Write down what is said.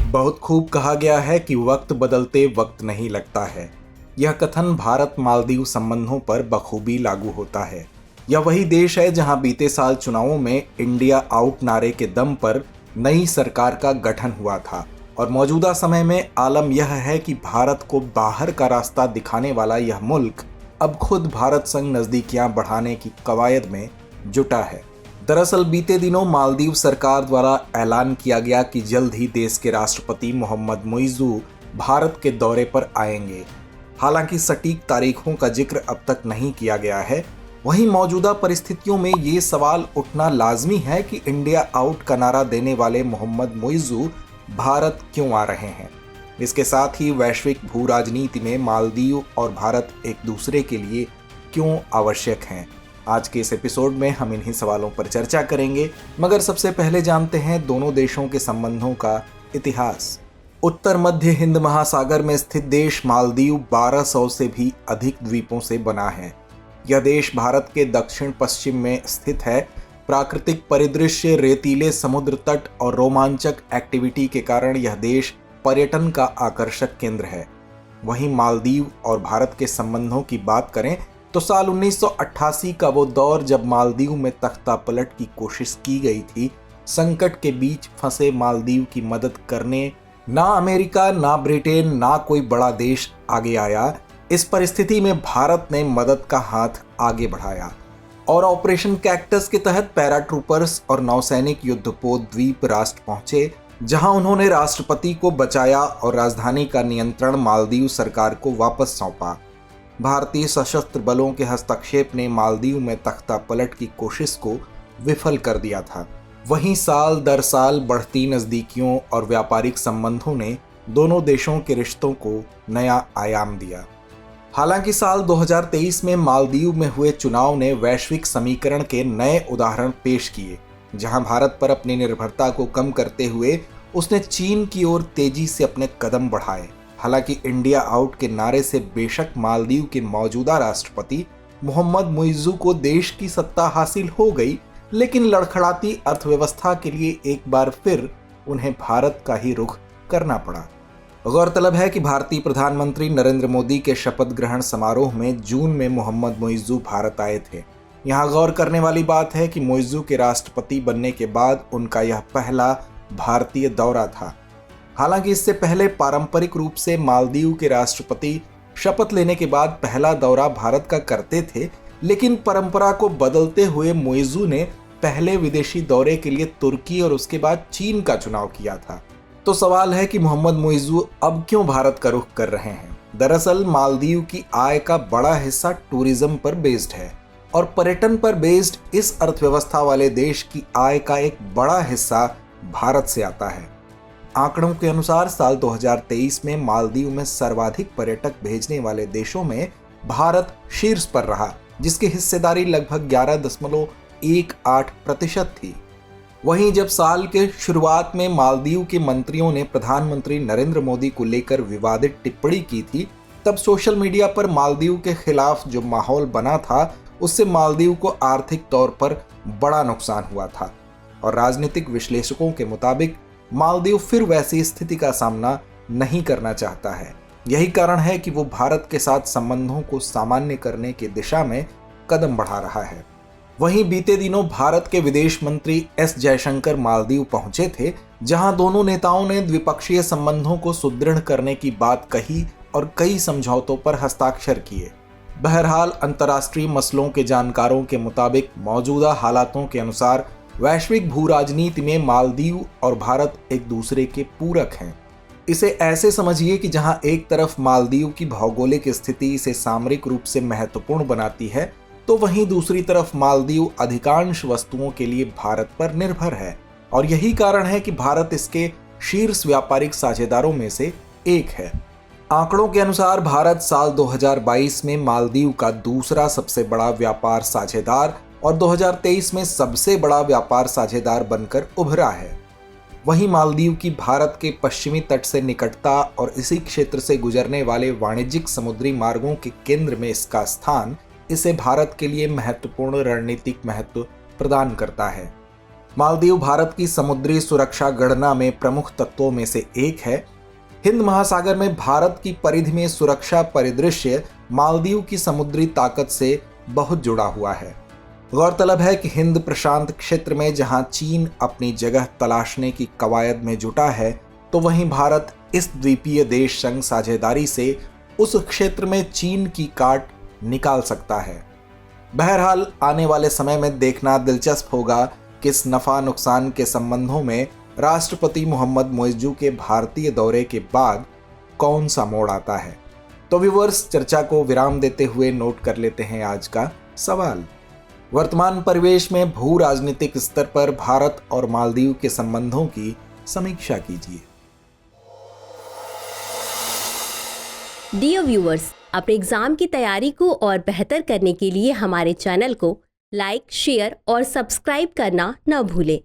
बहुत खूब कहा गया है कि वक्त बदलते वक्त नहीं लगता है। यह कथन भारत मालदीव संबंधों पर बखूबी लागू होता है। यह वही देश है जहां बीते साल चुनावों में इंडिया आउट नारे के दम पर नई सरकार का गठन हुआ था और मौजूदा समय में आलम यह है कि भारत को बाहर का रास्ता दिखाने वाला यह मुल्क अब खुद भारत संग नजदीकियां बढ़ाने की कवायद में जुटा है। दरअसल बीते दिनों मालदीव सरकार द्वारा ऐलान किया गया कि जल्द ही देश के राष्ट्रपति मोहम्मद मुइज़्ज़ू भारत के दौरे पर आएंगे। हालांकि सटीक तारीखों का जिक्र अब तक नहीं किया गया है। वहीं मौजूदा परिस्थितियों में ये सवाल उठना लाजमी है कि इंडिया आउट का नारा देने वाले मोहम्मद मुइज़्ज़ू भारत क्यों आ रहे हैं। इसके साथ ही वैश्विक भू राजनीति में मालदीव और भारत एक दूसरे के लिए क्यों आवश्यक हैं। आज के इस एपिसोड में हम इन्हीं सवालों पर चर्चा करेंगे, मगर सबसे पहले जानते हैं दोनों देशों के संबंधों का इतिहास। उत्तर मध्य हिंद महासागर में स्थित देश मालदीव 1200 से भी अधिक द्वीपों से बना है। यह देश भारत के दक्षिण पश्चिम में स्थित है। प्राकृतिक परिदृश्य, रेतीले समुद्र तट और रोमांचक एक्टिविटी के कारण यह देश पर्यटन का आकर्षक केंद्र है। वहीं मालदीव और भारत के संबंधों की बात करें तो साल 1988 का वो दौर जब मालदीव में तख्ता पलट की कोशिश की गई थी। संकट के बीच फंसे मालदीव की मदद करने ना अमेरिका, ना ब्रिटेन, ना कोई बड़ा देश आगे आया। इस परिस्थिति में भारत ने मदद का हाथ आगे बढ़ाया और ऑपरेशन कैक्टस के तहत पैराट्रूपर्स और नौसैनिक युद्धपोत द्वीप राष्ट्र पहुंचे, जहां उन्होंने राष्ट्रपति को बचाया और राजधानी का नियंत्रण मालदीव सरकार को वापस सौंपा। भारतीय सशस्त्र बलों के हस्तक्षेप ने मालदीव में तख्ता पलट की कोशिश को विफल कर दिया था। वहीं साल दर साल बढ़ती नज़दीकियों और व्यापारिक संबंधों ने दोनों देशों के रिश्तों को नया आयाम दिया। हालांकि साल 2023 में मालदीव में हुए चुनाव ने वैश्विक समीकरण के नए उदाहरण पेश किए, जहां भारत पर अपनी निर्भरता को कम करते हुए उसने चीन की ओर तेजी से अपने कदम बढ़ाए। हालांकि इंडिया आउट के नारे से बेशक मालदीव के मौजूदा राष्ट्रपति मोहम्मद मुइज़्ज़ू को देश की सत्ता हासिल हो गई, लेकिन लड़खड़ाती अर्थव्यवस्था के लिए एक बार फिर उन्हें भारत का ही रुख करना पड़ा। गौरतलब है कि भारतीय प्रधानमंत्री नरेंद्र मोदी के शपथ ग्रहण समारोह में जून में मोहम्मद मुइज़्ज़ू भारत आए थे। यहाँ गौर करने वाली बात है कि मुइज़्ज़ू के राष्ट्रपति बनने के बाद उनका यह पहला भारतीय दौरा था। हालांकि इससे पहले पारंपरिक रूप से मालदीव के राष्ट्रपति शपथ लेने के बाद पहला दौरा भारत का करते थे, लेकिन परंपरा को बदलते हुए मुइज़्ज़ू ने पहले विदेशी दौरे के लिए तुर्की और उसके बाद चीन का चुनाव किया था। तो सवाल है कि मोहम्मद मुइज़्ज़ू अब क्यों भारत का रुख कर रहे हैं। दरअसल मालदीव की आय का बड़ा हिस्सा टूरिज्म पर बेस्ड है और पर्यटन पर बेस्ड इस अर्थव्यवस्था वाले देश की आय का एक बड़ा हिस्सा भारत से आता है। आंकड़ों के अनुसार साल 2023 में मालदीव में सर्वाधिक पर्यटक भेजने वाले देशों में भारत शीर्ष पर रहा, जिसकी हिस्सेदारी लगभग 11.18% थी। वहीं जब साल के शुरुआत में मालदीव के मंत्रियों ने प्रधानमंत्री नरेंद्र मोदी को लेकर विवादित टिप्पणी की थी, तब सोशल मीडिया पर मालदीव के खिलाफ जो माहौल बना था, उससे मालदीव को आर्थिक तौर पर बड़ा नुकसान हुआ था और राजनीतिक विश्लेषकों के मुताबिक मालदीव फिर वैसी स्थिति का सामना नहीं करना चाहता है। यही कारण है कि वो भारत के साथ संबंधों को सामान्य करने की दिशा में कदम बढ़ा रहा है। वहीं बीते दिनों भारत के विदेश मंत्री एस जयशंकर मालदीव पहुंचे थे, जहां दोनों नेताओं ने द्विपक्षीय संबंधों को सुदृढ़ करने की बात कही और कई समझौतों पर हस्ताक्षर किए। बहरहाल अंतर्राष्ट्रीय मसलों के जानकारों के मुताबिक मौजूदा हालातों के अनुसार वैश्विक भू राजनीति में मालदीव और भारत एक दूसरे के पूरक हैं। इसे ऐसे समझिए कि जहां एक तरफ मालदीव की भौगोलिक स्थिति इसे सामरिक रूप से महत्वपूर्ण बनाती है, तो वहीं दूसरी तरफ मालदीव अधिकांश वस्तुओं के लिए भारत पर निर्भर है और यही कारण है कि भारत इसके शीर्ष व्यापारिक साझेदारों में से एक है। आंकड़ों के अनुसार भारत साल 2022 में मालदीव का दूसरा सबसे बड़ा व्यापार साझेदार और 2023 में सबसे बड़ा व्यापार साझेदार बनकर उभरा है। वहीं मालदीव की भारत के पश्चिमी तट से निकटता और इसी क्षेत्र से गुजरने वाले वाणिज्यिक समुद्री मार्गों के केंद्र में इसका स्थान इसे भारत के लिए महत्वपूर्ण रणनीतिक महत्व प्रदान करता है। मालदीव भारत की समुद्री सुरक्षा गणना में प्रमुख तत्वों में से एक है। हिंद महासागर में भारत की परिधि में सुरक्षा परिदृश्य मालदीव की समुद्री ताकत से बहुत जुड़ा हुआ है। गौरतलब है कि हिंद प्रशांत क्षेत्र में जहां चीन अपनी जगह तलाशने की कवायद में जुटा है, तो वहीं भारत इस द्वीपीय देश संग साझेदारी से उस क्षेत्र में चीन की काट निकाल सकता है। बहरहाल आने वाले समय में देखना दिलचस्प होगा कि इस नफा नुकसान के संबंधों में राष्ट्रपति मोहम्मद मोइज़ू के भारतीय दौरे के बाद कौन सा मोड़ आता है। तो व्यूअर्स, चर्चा को विराम देते हुए नोट कर लेते हैं आज का सवाल। वर्तमान परिवेश में भू राजनीतिक स्तर पर भारत और मालदीव के संबंधों की समीक्षा कीजिए। डियर व्यूअर्स, अपने एग्जाम की तैयारी को और बेहतर करने के लिए हमारे चैनल को लाइक, शेयर और सब्सक्राइब करना न भूलें।